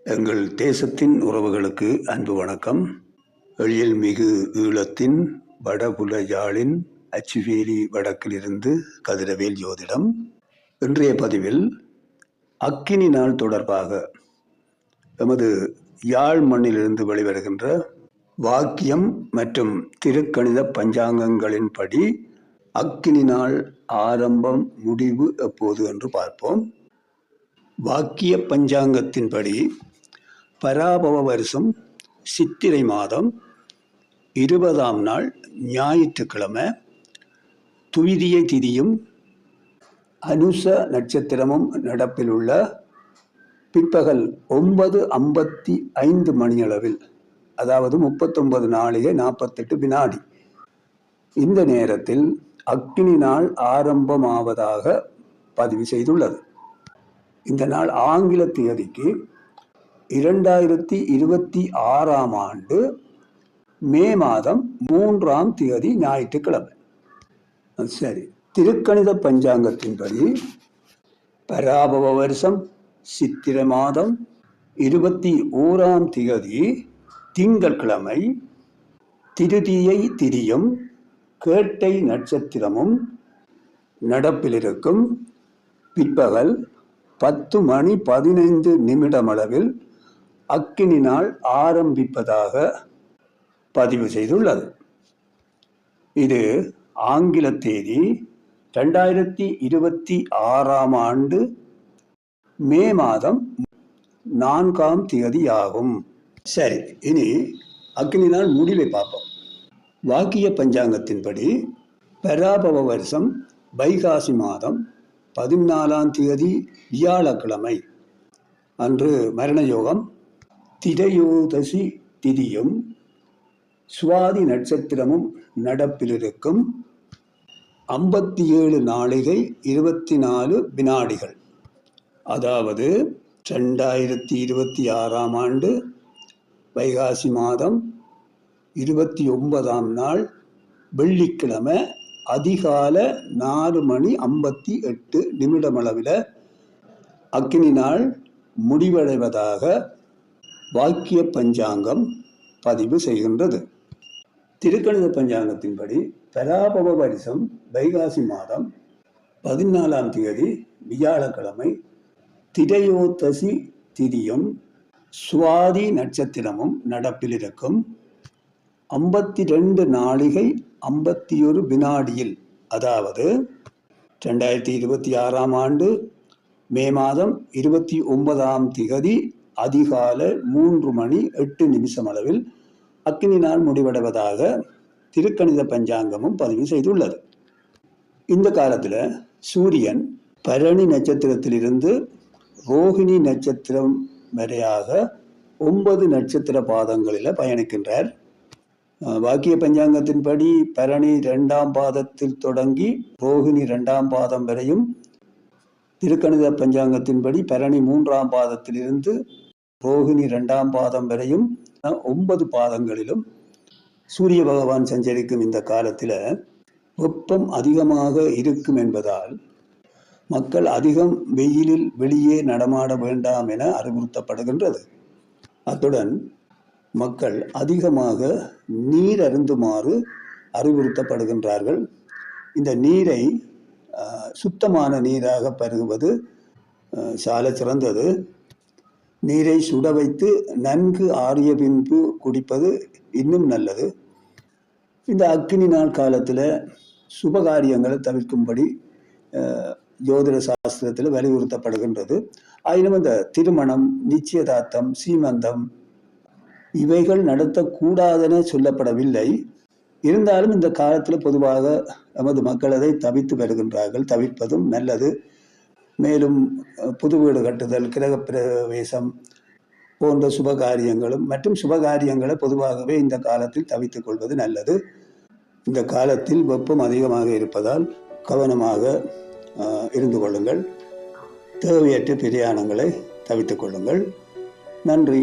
எங்கள் தேசத்தின் உறவுகளுக்கு அன்பு வணக்கம். எழில் மிகு ஈழத்தின் வடபுல யாழின் அச்சுவேலி வடக்கிலிருந்து கதிரவேல் ஜோதிடம். இன்றைய பதிவில் அக்கினி நாள் தொடர்பாக எமது யாழ் மண்ணிலிருந்து வெளிவருகின்ற வாக்கியம் மற்றும் திருக்கணித பஞ்சாங்கங்களின்படி அக்கினி நாள் ஆரம்பம் முடிவு எப்போது என்று பார்ப்போம். வாக்கிய பஞ்சாங்கத்தின்படி பராபவ வருஷம் சித்திரை மாதம் 20ஆம் நாள் ஞாயிற்றுக்கிழமை துவிதியை திதியும் அனுச நட்சத்திரமும் நடப்பில் உள்ள பிற்பகல் 9:55 மணியளவில், அதாவது 39 நாழிகை 48 வினாடி, இந்த நேரத்தில் அக்கினி நாள் ஆரம்பமாவதாக பதிவு செய்துள்ளது. இந்த நாள் ஆங்கில தேதிக்கு 2026ஆம் ஆண்டு மே மாதம் 3ஆம் தேதி ஞாயிற்றுக்கிழமை. சரி, திருக்கணித பஞ்சாங்கத்தின்படி பராபவ வருஷம் சித்திரை மாதம் 21ஆம் தேதி திங்கட்கிழமை திருதியை திதியும் கேட்டை நட்சத்திரமும் நடப்பில் இருக்கும் பிற்பகல் 10:15 அளவில் அக்கினி நாள் ஆரம்பிப்பதாக பதிவு செய்துள்ளது. இது ஆங்கில தேதி 2026ஆம் ஆண்டு மே மாதம் 4ஆம் தேதி ஆகும். சரி, இனி அக்கினி நாள் முடிவை பார்ப்போம். வாக்கிய பஞ்சாங்கத்தின்படி பராபவ வருஷம் வைகாசி மாதம் 14ஆம் தேதி வியாழக்கிழமை அன்று மரண யோகம் திரையோதசி திதியும் சுவாதி நட்சத்திரமும் நடப்பில் இருக்கும் 57 நாழிகை 24 வினாடிகள், அதாவது 2026ஆம் ஆண்டு வைகாசி மாதம் 29ஆம் நாள் வெள்ளிக்கிழமை அதிகால 4:58 அளவில் அக்கினி நாள் முடிவடைவதாக வாக்கிய பஞ்சாங்கம் பதிவு செய்கின்றது. திருக்கணித பஞ்சாங்கத்தின்படி பராபவ வருஷம் வைகாசி மாதம் 14ஆம் தேதி வியாழக்கிழமை திரையோதசி திதியும் சுவாதி நட்சத்திரமும் நடப்பில் இருக்கும் 52 நாழிகை 51 வினாடியில், அதாவது 2026ஆம் ஆண்டு மே மாதம் 29ஆம் தேதி அதிகால 3:08 அளவில் அக்கினி நாள் முடிவடைவதாக திருக்கணித பஞ்சாங்கமும் பதிவு செய்துள்ளது. இந்த காலத்தில் சூரியன் பரணி நட்சத்திரத்திலிருந்து ரோகிணி நட்சத்திரம் வரையாக 9 நட்சத்திர பாதங்களில் பயணிக்கின்றார். வாக்கிய பஞ்சாங்கத்தின்படி பரணி 2ஆம் பாதத்தில் தொடங்கி ரோகிணி 2ஆம் பாதம் வரையும், திருக்கணித பஞ்சாங்கத்தின்படி பரணி 3ஆம் பாதத்திலிருந்து ரோகிணி 2ஆம் பாதம் வரையும் 9 பாதங்களிலும் சூரிய பகவான் சஞ்சரிக்கும் இந்த காலத்தில் வெப்பம் அதிகமாக இருக்கும் என்பதால் மக்கள் அதிகம் வெயிலில் வெளியே நடமாட வேண்டாம் என அறிவுறுத்தப்படுகின்றது. அத்துடன் மக்கள் அதிகமாக நீர் அருந்துமாறு அறிவுறுத்தப்படுகின்றார்கள். இந்த நீரை சுத்தமான நீராக பருகுவது சால சிறந்தது. நீரை சுட வைத்து நன்கு ஆறிய பின்பு குடிப்பது இன்னும் நல்லது. இந்த அக்கினி நாள் காலத்தில் சுபகாரியங்களை தவிர்க்கும்படி ஜோதிட சாஸ்திரத்தில் வலியுறுத்தப்படுகின்றது. ஆயினும் இந்த திருமணம், நிச்சயதார்த்தம், சீமந்தம் இவைகள் நடத்தக்கூடாதென சொல்லப்படவில்லை. இருந்தாலும் இந்த காலத்தில் பொதுவாக நமது மக்கள் அதை தவிர்த்து வருகின்றார்கள். தவிர்ப்பதும் நல்லது. மேலும் புது வீடு கட்டுதல், கிரகப்பிரவேசம் போன்ற சுபகாரியங்களும் மற்றும் சுபகாரியங்களை பொதுவாகவே இந்த காலத்தில் தவிர்த்துக் கொள்வது நல்லது. இந்த காலத்தில் வெப்பம் அதிகமாக இருப்பதால் கவனமாக இருந்து கொள்ளுங்கள். தேவையற்ற பிரயாணங்களை தவிர்த்துக் கொள்ளுங்கள். நன்றி.